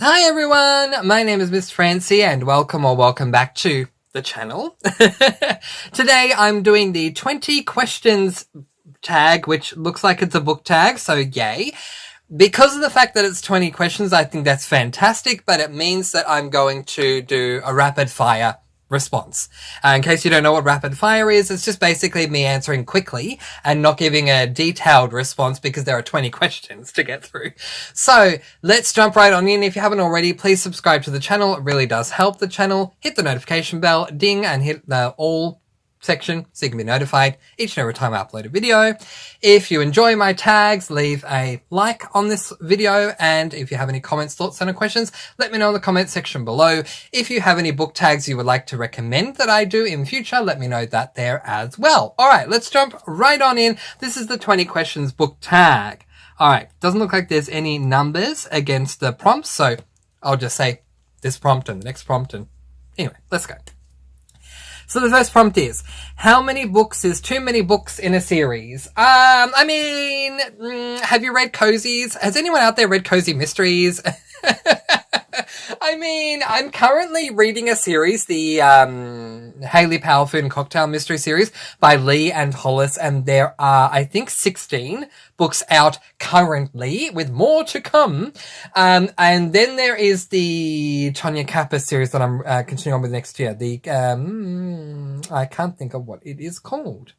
Hi everyone, my name is Miss Francy and welcome back to the channel. Today I'm doing the 20 questions tag, which looks like it's a book tag, so yay. Because of the fact that it's 20 questions, I think that's fantastic, but it means that I'm going to do a rapid fire response. In case you don't know what rapid fire is, it's just basically me answering quickly and not giving a detailed response because there are 20 questions to get through. So let's jump right on in. If you haven't already, please subscribe to the channel. It really does help the channel. Hit the notification bell, ding, and hit the all section so you can be notified each and every time I upload a video. If you enjoy my tags, leave a like on this video, and if you have any comments, thoughts, and questions, let me know in the comment section below. If you have any book tags you would like to recommend that I do in future, let me know that there as well. Alright, let's jump right on in. This is the 20 questions book tag. Alright, doesn't look like there's any numbers against the prompts, so I'll just say this prompt and the next prompt, and anyway, let's go. So the first prompt is, how many books is too many books in a series? Have you read Cozies? Has anyone out there read Cozy Mysteries? I'm currently reading a series, the Hayley Power Food and Cocktail Mystery Series by Lee and Hollis, and there are, I think, 16 books out currently, with more to come. And then there is the Tonya Kappa series that I'm continuing on with next year. I can't think of what it is called.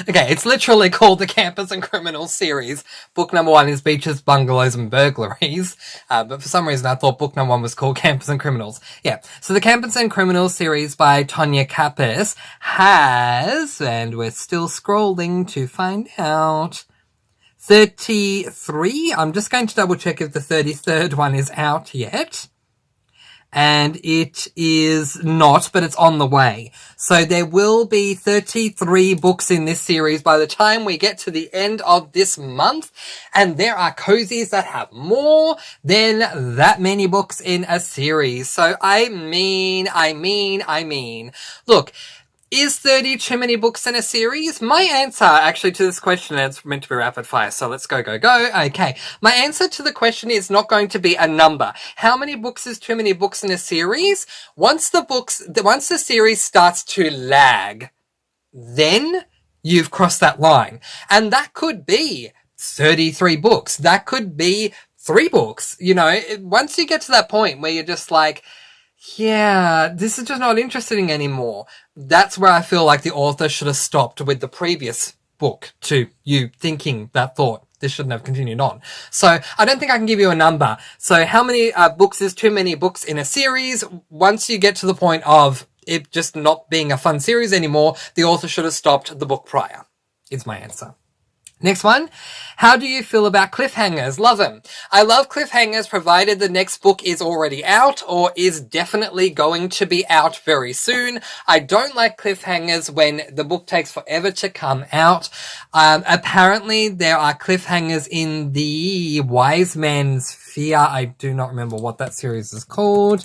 Okay, it's literally called the Campers and Criminals series. Book number 1 is Beaches, Bungalows and Burglaries. But for some reason I thought book number 1 was called Campers and Criminals. Yeah, so the Campers and Criminals series by Tonya Kappas has, and we're still scrolling to find out, 33. I'm just going to double check if the 33rd one is out yet. And it is not, but it's on the way. So there will be 33 books in this series by the time we get to the end of this month. And there are cozies that have more than that many books in a series. So I mean. Look, is 30 too many books in a series? My answer actually to this question, and it's meant to be rapid fire, so let's go. Okay. My answer to the question is not going to be a number. How many books is too many books in a series? Once the series starts to lag, then you've crossed that line. And that could be 33 books. That could be 3 books. You know, once you get to that point where you're just like, yeah, this is just not interesting anymore. That's where I feel like the author should have stopped with the previous book to you thinking that thought. This shouldn't have continued on. So I don't think I can give you a number. So how many books is too many books in a series? Once you get to the point of it just not being a fun series anymore, the author should have stopped the book prior, is my answer. Next one. How do you feel about cliffhangers? Love them. I love cliffhangers provided the next book is already out or is definitely going to be out very soon. I don't like cliffhangers when the book takes forever to come out. Apparently there are cliffhangers in the Wise Man's Fear. I do not remember what that series is called.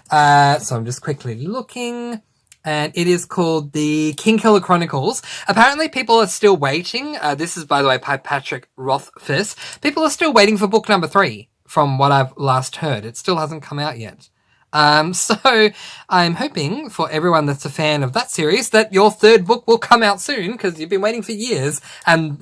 So I'm just quickly looking. And it is called the Kingkiller Chronicles. Apparently people are still waiting. This is, by the way, by Patrick Rothfuss. People are still waiting for book number 3, from what I've last heard. It still hasn't come out yet. So I'm hoping for everyone that's a fan of that series that your 3rd book will come out soon, because you've been waiting for years, and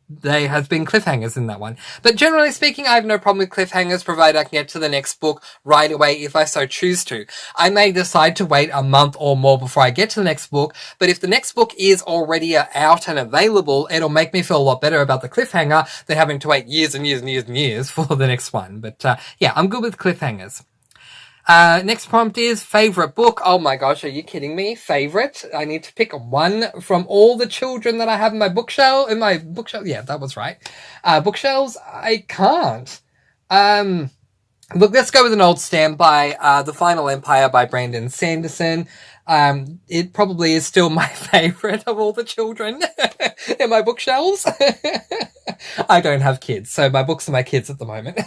there has been cliffhangers in that one. But generally speaking, I have no problem with cliffhangers, provided I can get to the next book right away if I so choose to. I may decide to wait a month or more before I get to the next book, but if the next book is already out and available, it'll make me feel a lot better about the cliffhanger than having to wait years and years for the next one. But yeah, I'm good with cliffhangers. Next prompt is favorite book. Oh my gosh, are you kidding me? Favorite? I need to pick one from all the children that I have in my bookshelf. Yeah, that was right. Bookshelves? I can't. Look, let's go with an old standby. The Final Empire by Brandon Sanderson. It probably is still my favorite of all the children in my bookshelves. I don't have kids, so my books are my kids at the moment.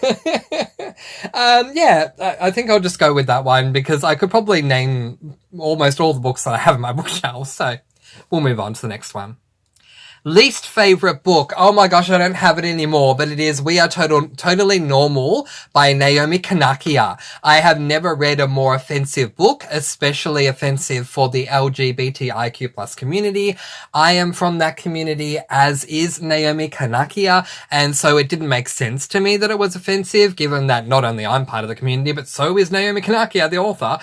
Yeah, I think I'll just go with that one because I could probably name almost all the books that I have in my bookshelves, so we'll move on to the next one. Least favorite book. Oh my gosh, I don't have it anymore, but it is We Are Totally Normal by Naomi Kanakia. I have never read a more offensive book, especially offensive for the LGBTIQ plus community. I am from that community, as is Naomi Kanakia, and so it didn't make sense to me that it was offensive, given that not only I'm part of the community, but so is Naomi Kanakia, the author.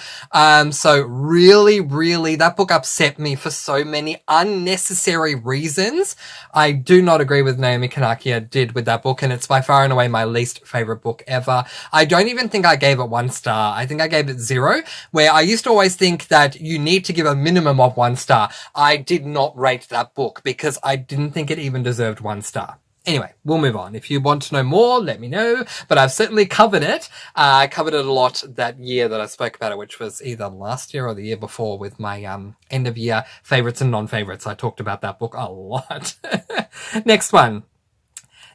So really, that book upset me for so many unnecessary reasons. I do not agree with Naomi Kanakia did with that book, and it's by far and away my least favorite book ever. I don't even think I gave it 1 star. I think I gave it 0, where I used to always think that you need to give a minimum of 1 star. I did not rate that book because I didn't think it even deserved 1 star. Anyway, we'll move on. If you want to know more, let me know. But I've certainly covered it. I covered it a lot that year that I spoke about it, which was either last year or the year before with my end of year favorites and non-favorites. I talked about that book a lot. Next one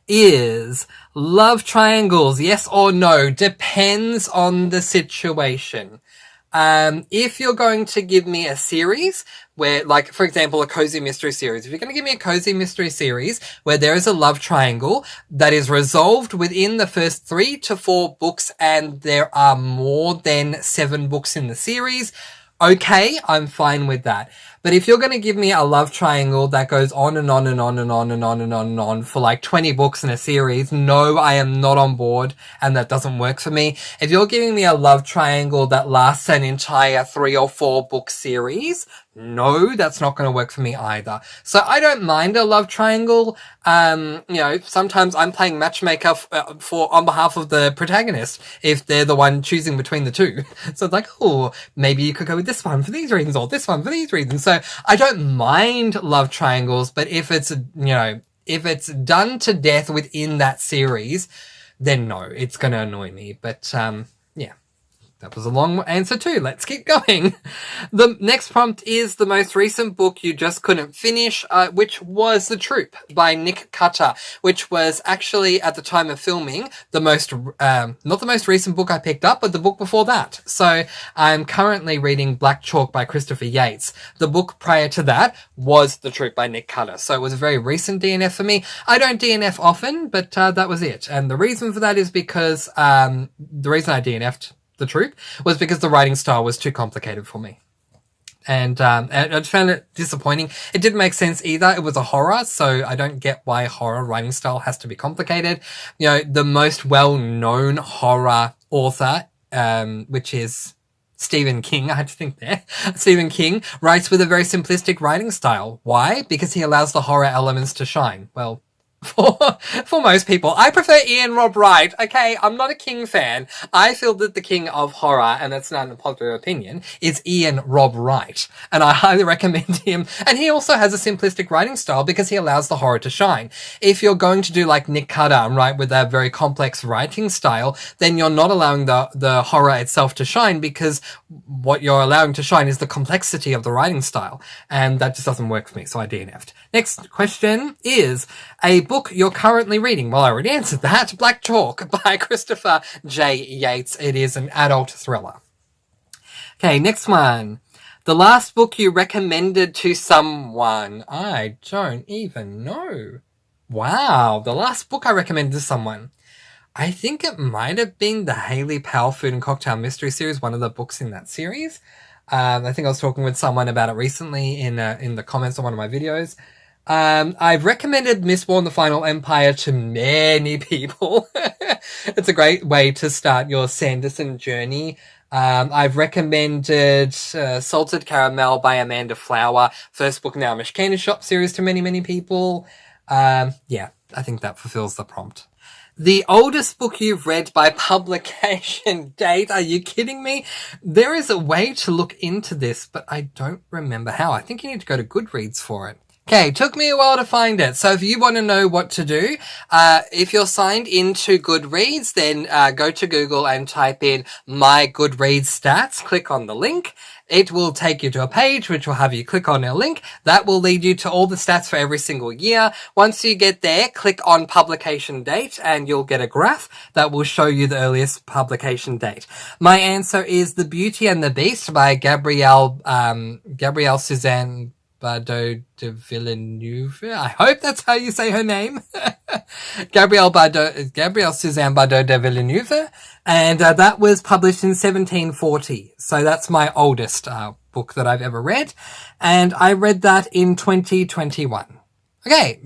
is love triangles. Yes or no? Depends on the situation. If you're going to give me a series where, like, for example, a cozy mystery series, if you're going to give me a cozy mystery series where there is a love triangle that is resolved within the first 3 to 4 books and there are more than 7 books in the series, okay, I'm fine with that. But if you're going to give me a love triangle that goes on and on and on and on and on and on and on for like 20 books in a series, no, I am not on board, and that doesn't work for me. If you're giving me a love triangle that lasts an entire 3 or 4 book series, no, that's not going to work for me either. So I don't mind a love triangle. Sometimes I'm playing matchmaker on behalf of the protagonist if they're the one choosing between the two. So it's like, oh, maybe you could go with this one for these reasons or this one for these reasons. So I don't mind love triangles, but if it's done to death within that series, then no, it's going to annoy me. But yeah. That was a long answer too. Let's keep going. The next prompt is the most recent book you just couldn't finish, which was The Troop by Nick Cutter, which was actually at the time of filming not the most recent book I picked up, but the book before that. So I'm currently reading Black Chalk by Christopher Yates. The book prior to that was The Troop by Nick Cutter. So it was a very recent DNF for me. I don't DNF often, but that was it. And the reason for that is because the reason I DNF'd The Troop was because the writing style was too complicated for me. And I found it disappointing. It didn't make sense either. It was a horror, so I don't get why horror writing style has to be complicated. The most well-known horror author, which is Stephen King, I had to think there. Stephen King writes with a very simplistic writing style. Why? Because he allows the horror elements to shine. Well, for most people. I prefer Ian Rob Wright. Okay, I'm not a King fan. I feel that the king of horror, and that's not an unpopular opinion, is Ian Rob Wright. And I highly recommend him. And he also has a simplistic writing style because he allows the horror to shine. If you're going to do like Nick Cutter and write with a very complex writing style, then you're not allowing the horror itself to shine, because what you're allowing to shine is the complexity of the writing style. And that just doesn't work for me, so I DNF'd. Next question is a book you're currently reading. Well, I already answered that. Black Chalk by Christopher J. Yates. It is an adult thriller. Okay, next one. The last book you recommended to someone. I don't even know. Wow, the last book I recommended to someone. I think it might have been the Haley Powell Food and Cocktail Mystery Series, one of the books in that series. I think I was talking with someone about it recently in the comments on one of my videos. I've recommended Mistborn: The Final Empire to many people. It's a great way to start your Sanderson journey. I've recommended Salted Caramel by Amanda Flower, first book in the Amish Candy Shop series, to many, many people. Yeah, I think that fulfills the prompt. The oldest book you've read by publication date. Are you kidding me? There is a way to look into this, but I don't remember how. I think you need to go to Goodreads for it. Okay, took me a while to find it. So if you want to know what to do, if you're signed into Goodreads, then go to Google and type in My Goodreads Stats. Click on the link. It will take you to a page which will have you click on a link. That will lead you to all the stats for every single year. Once you get there, click on publication date and you'll get a graph that will show you the earliest publication date. My answer is The Beauty and the Beast by Gabrielle Suzanne Bardot de Villeneuve. I hope that's how you say her name. Gabrielle Suzanne Bardot de Villeneuve. And that was published in 1740. So that's my oldest book that I've ever read. And I read that in 2021. Okay,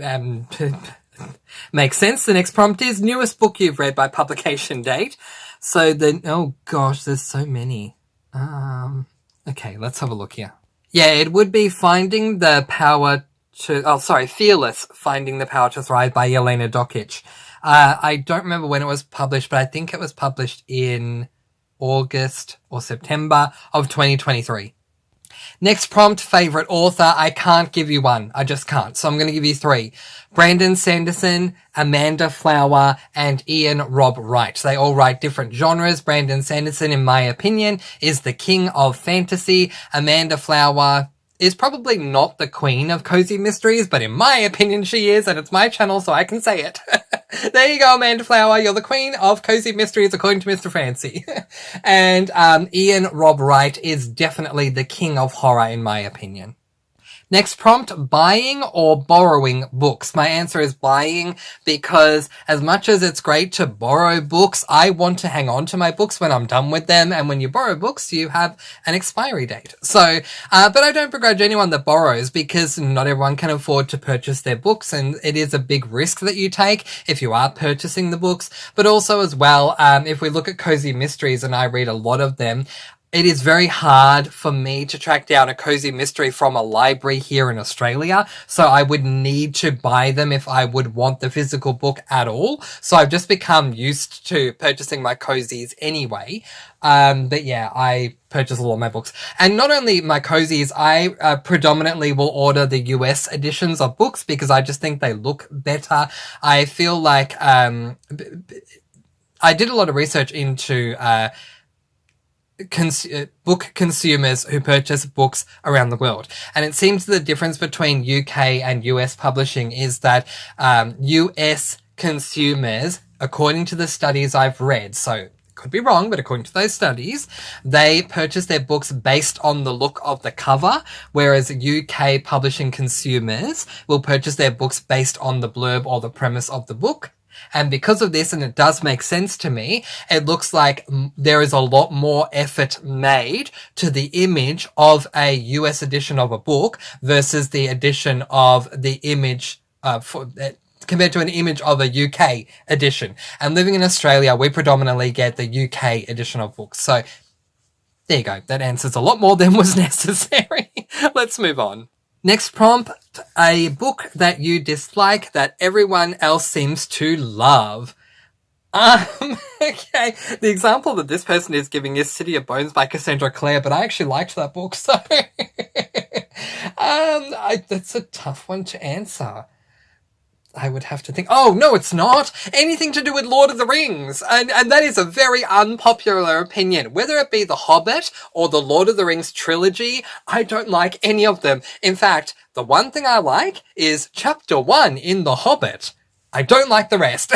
makes sense. The next prompt is newest book you've read by publication date. So then, oh gosh, there's so many. Okay, let's have a look here. Yeah, it would be Fearless, Finding the Power to Thrive by Yelena Dokic. I don't remember when it was published, but I think it was published in August or September of 2023. Next prompt, favorite author. I can't give you one. I just can't. So I'm going to give you three. Brandon Sanderson, Amanda Flower, and Ian Rob Wright. They all write different genres. Brandon Sanderson, in my opinion, is the king of fantasy. Amanda Flower is probably not the queen of cozy mysteries, but in my opinion she is, and it's my channel, so I can say it. There you go, Amanda Flower. You're the queen of cozy mysteries, according to Mr. Francy. And Ian Rob Wright is definitely the king of horror, in my opinion. Next prompt, buying or borrowing books. My answer is buying, because as much as it's great to borrow books, I want to hang on to my books when I'm done with them. And when you borrow books, you have an expiry date. So, but I don't begrudge anyone that borrows, because not everyone can afford to purchase their books. And it is a big risk that you take if you are purchasing the books. But also as well, if we look at cozy mysteries, and I read a lot of them, it is very hard for me to track down a cozy mystery from a library here in Australia, so I would need to buy them if I would want the physical book at all. So I've just become used to purchasing my cozies anyway. But yeah, I purchase a lot of my books. And not only my cozies, I predominantly will order the US editions of books because I just think they look better. I feel like I did a lot of research into book consumers who purchase books around the world. And it seems the difference between UK and US publishing is that US consumers, according to the studies I've read, so could be wrong, but according to those studies, they purchase their books based on the look of the cover, whereas UK publishing consumers will purchase their books based on the blurb or the premise of the book. And because of this, and it does make sense to me, it looks like there is a lot more effort made to the image of a US edition of a book versus the edition of the image compared to an image of a UK edition. And living in Australia, we predominantly get the UK edition of books. So there you go. That answers a lot more than was necessary. Let's move on. Next prompt, a book that you dislike that everyone else seems to love. Okay, the example that this person is giving is City of Bones by Cassandra Clare, but I actually liked that book, so that's a tough one to answer. I would have to think, oh, no, it's not. Anything to do with Lord of the Rings. And that is a very unpopular opinion. Whether it be The Hobbit or the Lord of the Rings trilogy, I don't like any of them. In fact, the one thing I like is Chapter 1 in The Hobbit. I don't like the rest.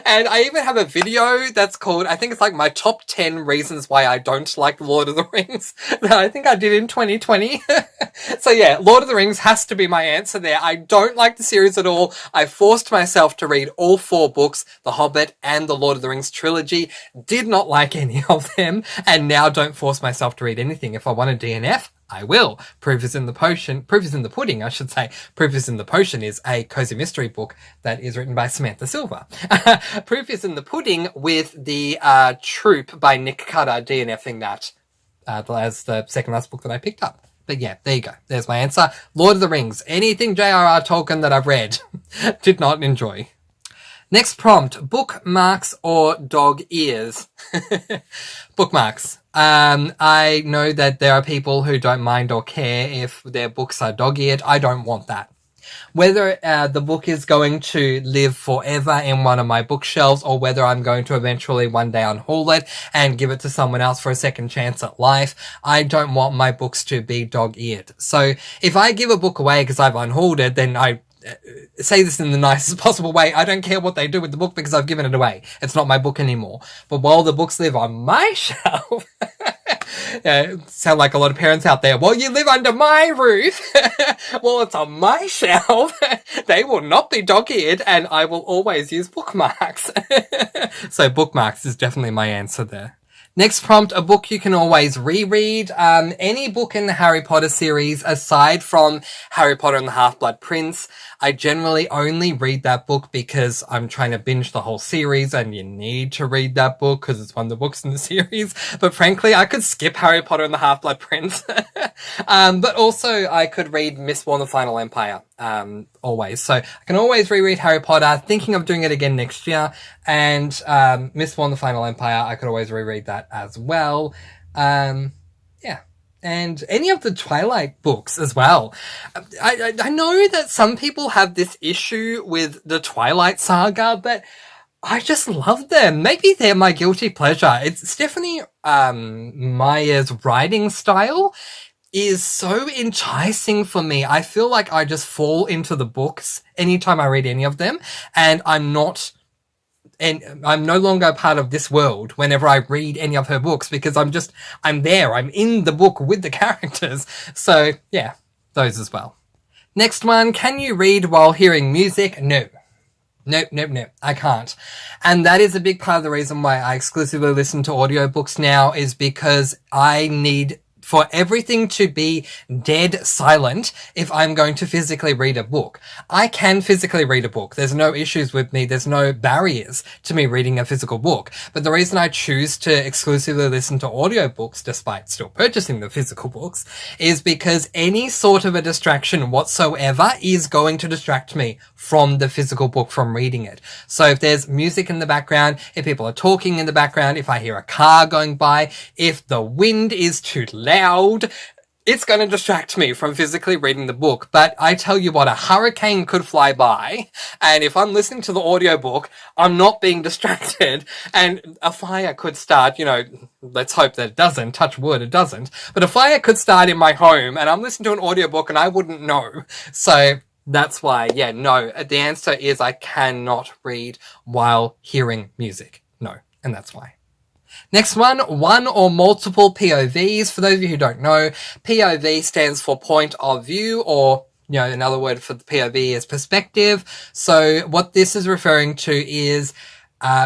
And I even have a video that's called, I think it's like my top 10 reasons why I don't like Lord of the Rings that I think I did in 2020. So yeah, Lord of the Rings has to be my answer there. I don't like the series at all. I forced myself to read all 4 books, The Hobbit and the Lord of the Rings trilogy. Did not like any of them, and now don't force myself to read anything. If I want a DNF, I will. Proof is in the pudding, I should say. Proof is in the Potion is a cozy mystery book that is written by Samantha Silver. Proof is in the Pudding with the Troop by Nick Cutter DNFing that as the second last book that I picked up. But yeah, there you go. There's my answer. Lord of the Rings. Anything J.R.R. Tolkien that I've read. Did not enjoy. Next prompt, bookmarks or dog ears? Bookmarks. I know that there are people who don't mind or care if their books are dog-eared. I don't want that. Whether the book is going to live forever in one of my bookshelves or whether I'm going to eventually one day unhaul it and give it to someone else for a second chance at life, I don't want my books to be dog-eared. So if I give a book away because I've unhauled it, then I say this in the nicest possible way. I don't care what they do with the book because I've given it away. It's not my book anymore. But while the books live on my shelf, yeah, sound like a lot of parents out there. Well, you live under my roof. Well, it's on my shelf. They will not be dog-eared, and I will always use bookmarks. So bookmarks is definitely my answer there. Next prompt, a book you can always reread. Any book in the Harry Potter series aside from Harry Potter and the Half-Blood Prince. I generally only read that book because I'm trying to binge the whole series and you need to read that book because it's one of the books in the series. But frankly, I could skip Harry Potter and the Half-Blood Prince. But also I could read Mistborn and the Final Empire. Always. So I can always reread Harry Potter, thinking of doing it again next year. And Mistborn and the Final Empire, I could always reread that as well. Yeah. And any of the Twilight books as well. I know that some people have this issue with the Twilight saga, but I just love them. Maybe they're my guilty pleasure. It's Stephanie Meyer's writing style is so enticing for me. I feel like I just fall into the books anytime I read any of them, and I'm no longer a part of this world whenever I read any of her books because I'm there. I'm in the book with the characters. So yeah, those as well. Next one, can you read while hearing music? No. Nope. I can't. And that is a big part of the reason why I exclusively listen to audiobooks now, is because I need for everything to be dead silent if I'm going to physically read a book. I can physically read a book. There's no issues with me. There's no barriers to me reading a physical book. But the reason I choose to exclusively listen to audiobooks, despite still purchasing the physical books, is because any sort of a distraction whatsoever is going to distract me from the physical book, from reading it. So if there's music in the background, if people are talking in the background, if I hear a car going by, if the wind is too loud, it's going to distract me from physically reading the book. But I tell you what, a hurricane could fly by, and if I'm listening to the audiobook, I'm not being distracted, and a fire could start, let's hope that it doesn't, touch wood, it doesn't, but a fire could start in my home, and I'm listening to an audiobook and I wouldn't know. So that's why, no, the answer is I cannot read while hearing music. No, and that's why. Next one or multiple POVs. For those of you who don't know, POV stands for point of view, or, another word for the POV is perspective. So what this is referring to is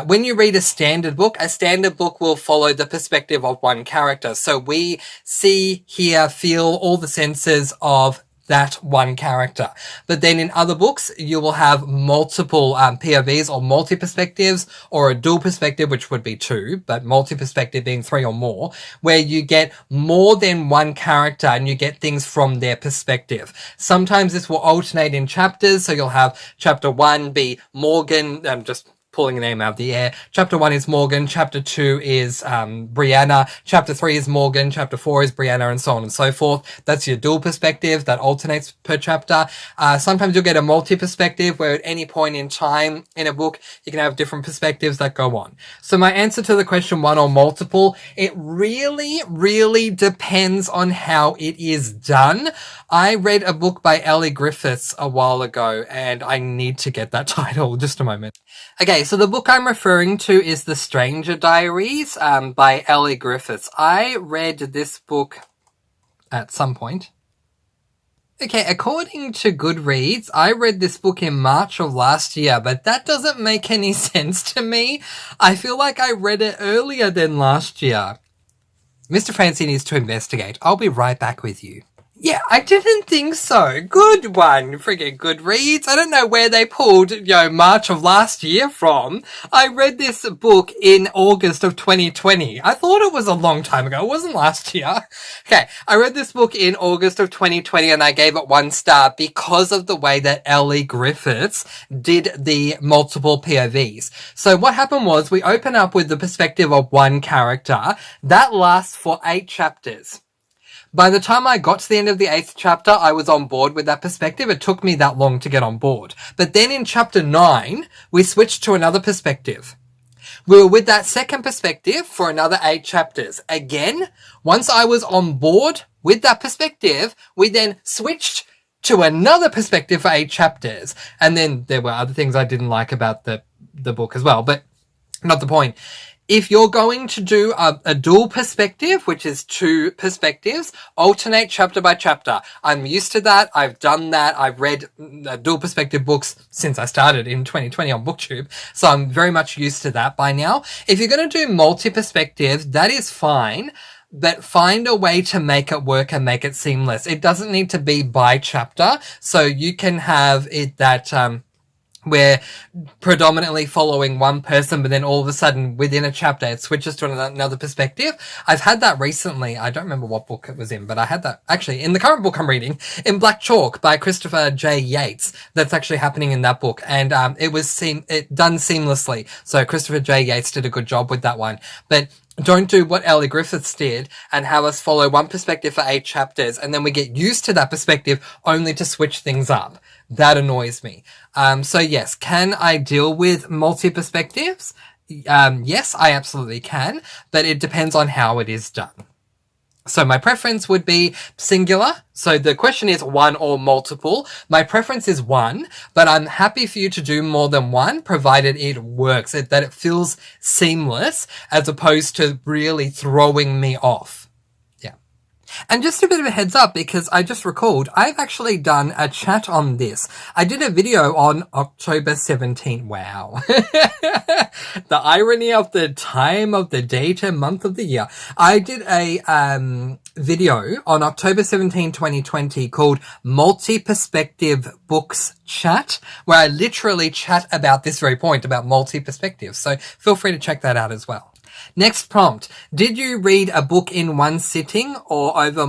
when you read a standard book will follow the perspective of one character. So we see, hear, feel all the senses of that one character. But then in other books, you will have multiple POVs or multi-perspectives, or a dual perspective, which would be 2, but multi-perspective being 3 or more, where you get more than one character and you get things from their perspective. Sometimes this will alternate in chapters, so you'll have chapter 1 be Morgan, just pulling a name out of the air. Chapter 1 is Morgan, chapter 2 is Brianna, chapter 3 is Morgan, chapter 4 is Brianna, and so on and so forth. That's your dual perspective that alternates per chapter. Sometimes you'll get a multi-perspective where at any point in time in a book, you can have different perspectives that go on. So my answer to the question, one or multiple, it really, really depends on how it is done. I read a book by Ellie Griffiths a while ago, and I need to get that title. Just a moment. Okay, so the book I'm referring to is The Stranger Diaries by Ellie Griffiths. I read this book at some point. Okay, according to Goodreads, I read this book in March of last year, but that doesn't make any sense to me. I feel like I read it earlier than last year. Mr. Francy needs to investigate. I'll be right back with you. Yeah, I didn't think so. Good one. Friggin' Goodreads. I don't know where they pulled, March of last year from. I read this book in August of 2020. I thought it was a long time ago. It wasn't last year. Okay, I read this book in August of 2020 and I gave it 1 star because of the way that Ellie Griffiths did the multiple POVs. So what happened was we open up with the perspective of one character. That lasts for 8 chapters. By the time I got to the end of the 8th chapter, I was on board with that perspective. It took me that long to get on board. But then in chapter 9, we switched to another perspective. We were with that second perspective for another 8 chapters. Again, once I was on board with that perspective, we then switched to another perspective for 8 chapters. And then there were other things I didn't like about the book as well, but not the point. If you're going to do a dual perspective, which is 2 perspectives, alternate chapter by chapter. I'm used to that. I've done that. I've read dual perspective books since I started in 2020 on BookTube. So I'm very much used to that by now. If you're going to do multi-perspective, that is fine. But find a way to make it work and make it seamless. It doesn't need to be by chapter. So you can have it that, we're predominantly following one person, but then all of a sudden within a chapter it switches to another perspective. I've had that recently. I don't remember what book it was in, but I had that actually in the current book I'm reading, in Black Chalk by Christopher J. Yates. That's actually happening in that book, and it was done seamlessly. So Christopher J. Yates did a good job with that one. But don't do what Ellie Griffiths did and have us follow one perspective for 8 chapters, and then we get used to that perspective only to switch things up. That annoys me. So yes, can I deal with multi-perspectives? Yes, I absolutely can, but it depends on how it is done. So my preference would be singular. So the question is 1 or multiple. My preference is 1, but I'm happy for you to do more than 1, provided it works, that it feels seamless as opposed to really throwing me off. And just a bit of a heads up, because I just recalled, I've actually done a chat on this. I did a video on October 17th. Wow. The irony of the time of the date and month of the year. I did a video on October 17, 2020 called Multi-Perspective Books Chat, where I literally chat about this very point, about multi-perspectives. So feel free to check that out as well. Next prompt. Did you read a book in one sitting or over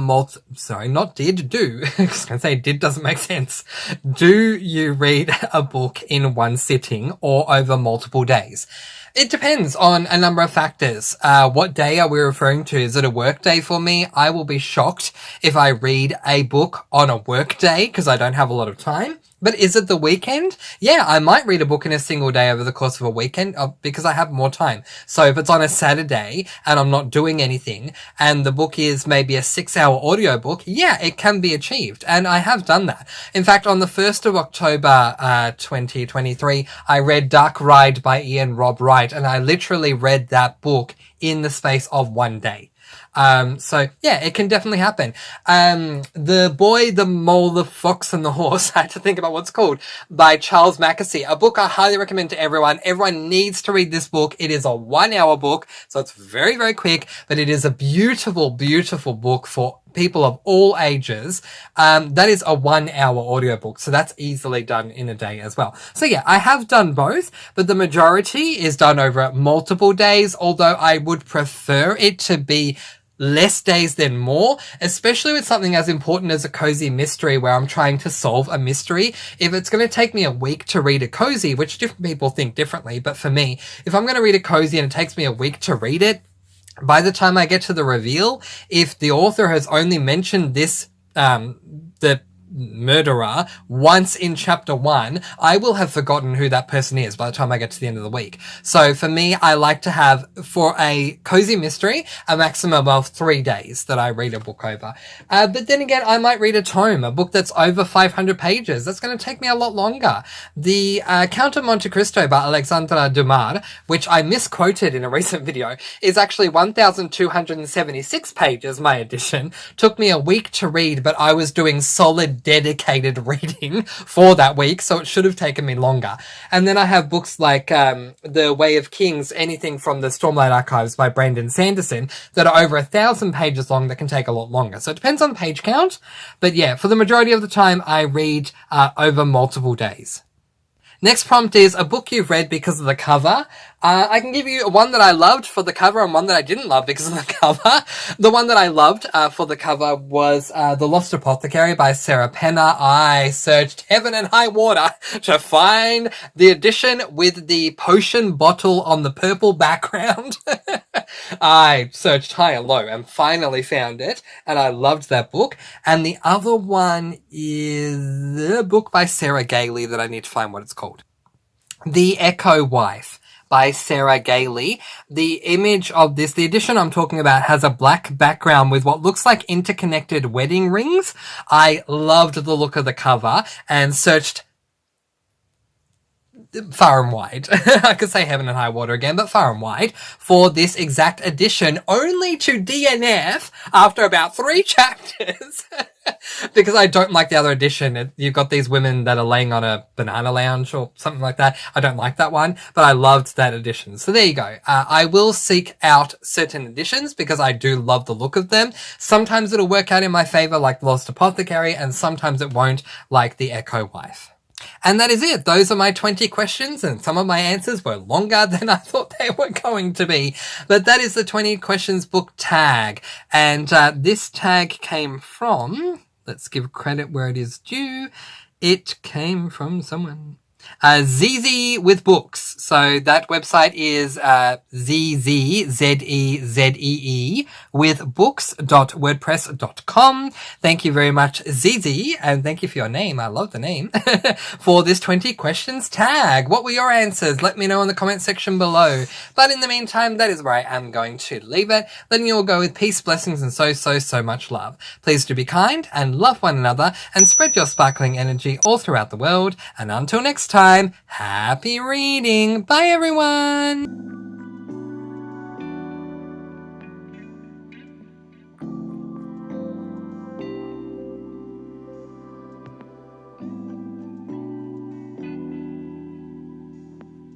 sorry, not did, do. I was going to say did doesn't make sense. Do you read a book in one sitting or over multiple days? It depends on a number of factors. What day are we referring to? Is it a work day for me? I will be shocked if I read a book on a work day because I don't have a lot of time. But is it the weekend? Yeah, I might read a book in a single day over the course of a weekend because I have more time. So if it's on a Saturday and I'm not doing anything and the book is maybe a 6-hour audiobook, yeah, it can be achieved. And I have done that. In fact, on the 1st of October, 2023, I read Dark Ride by Ian Rob Wright, and I literally read that book in the space of 1 day. So yeah, it can definitely happen. The Boy, the Mole, the Fox and the Horse, I had to think about what it's called, by Charles Mackesy, a book I highly recommend to everyone. Everyone needs to read this book. It is a 1-hour book, so it's very, very quick, but it is a beautiful, beautiful book for people of all ages. That is a 1-hour audiobook, so that's easily done in a day as well. So yeah, I have done both, but the majority is done over multiple days, although I would prefer it to be less days than more, especially with something as important as a cozy mystery where I'm trying to solve a mystery. If it's going to take me a week to read a cozy, which different people think differently, but for me, if I'm going to read a cozy and it takes me a week to read it, by the time I get to the reveal, if the author has only mentioned this, the murderer once in chapter 1, I will have forgotten who that person is by the time I get to the end of the week. So for me, I like to have, for a cozy mystery, a maximum of 3 days that I read a book over. But then again, I might read a tome, a book that's over 500 pages. That's going to take me a lot longer. The Count of Monte Cristo by Alexandre Dumas, which I misquoted in a recent video, is actually 1,276 pages, my edition. Took me a week to read, but I was doing solid dedicated reading for that week, so it should have taken me longer. And then I have books like The Way of Kings, anything from the Stormlight Archives by Brandon Sanderson, that are over 1,000 pages long that can take a lot longer. So it depends on the page count, but yeah, for the majority of the time I read over multiple days. Next prompt is a book you've read because of the cover. I can give you one that I loved for the cover and one that I didn't love because of the cover. The one that I loved for the cover was The Lost Apothecary by Sarah Penner. I searched heaven and high water to find the edition with the potion bottle on the purple background. I searched high and low and finally found it, and I loved that book. And the other one is a book by Sarah Gailey that I need to find what it's called. The Echo Wife by Sarah Gailey. The image of this, the edition I'm talking about, has a black background with what looks like interconnected wedding rings. I loved the look of the cover and searched far and wide. I could say heaven and high water again, but far and wide for this exact edition, only to DNF after about 3 chapters because I don't like the other edition. You've got these women that are laying on a banana lounge or something like that. I don't like that one, but I loved that edition. So there you go. I will seek out certain editions because I do love the look of them. Sometimes it'll work out in my favor, like Lost Apothecary, and sometimes it won't, like The Echo Wife. And that is it. Those are my 20 questions, and some of my answers were longer than I thought they were going to be. But that is the 20 questions book tag. And this tag came from, let's give credit where it is due. It came from someone. ZZ with Books. So that website is ZZZEZEE with books.wordpress.com. Thank you very much, ZZ, and thank you for your name. I love the name for this 20 questions tag. What were your answers? Let me know in the comment section below. But in the meantime, that is where I am going to leave it, letting you all go with peace, blessings, and so much love. Please do be kind and love one another and spread your sparkling energy all throughout the world. And until next time, happy reading. Bye, everyone.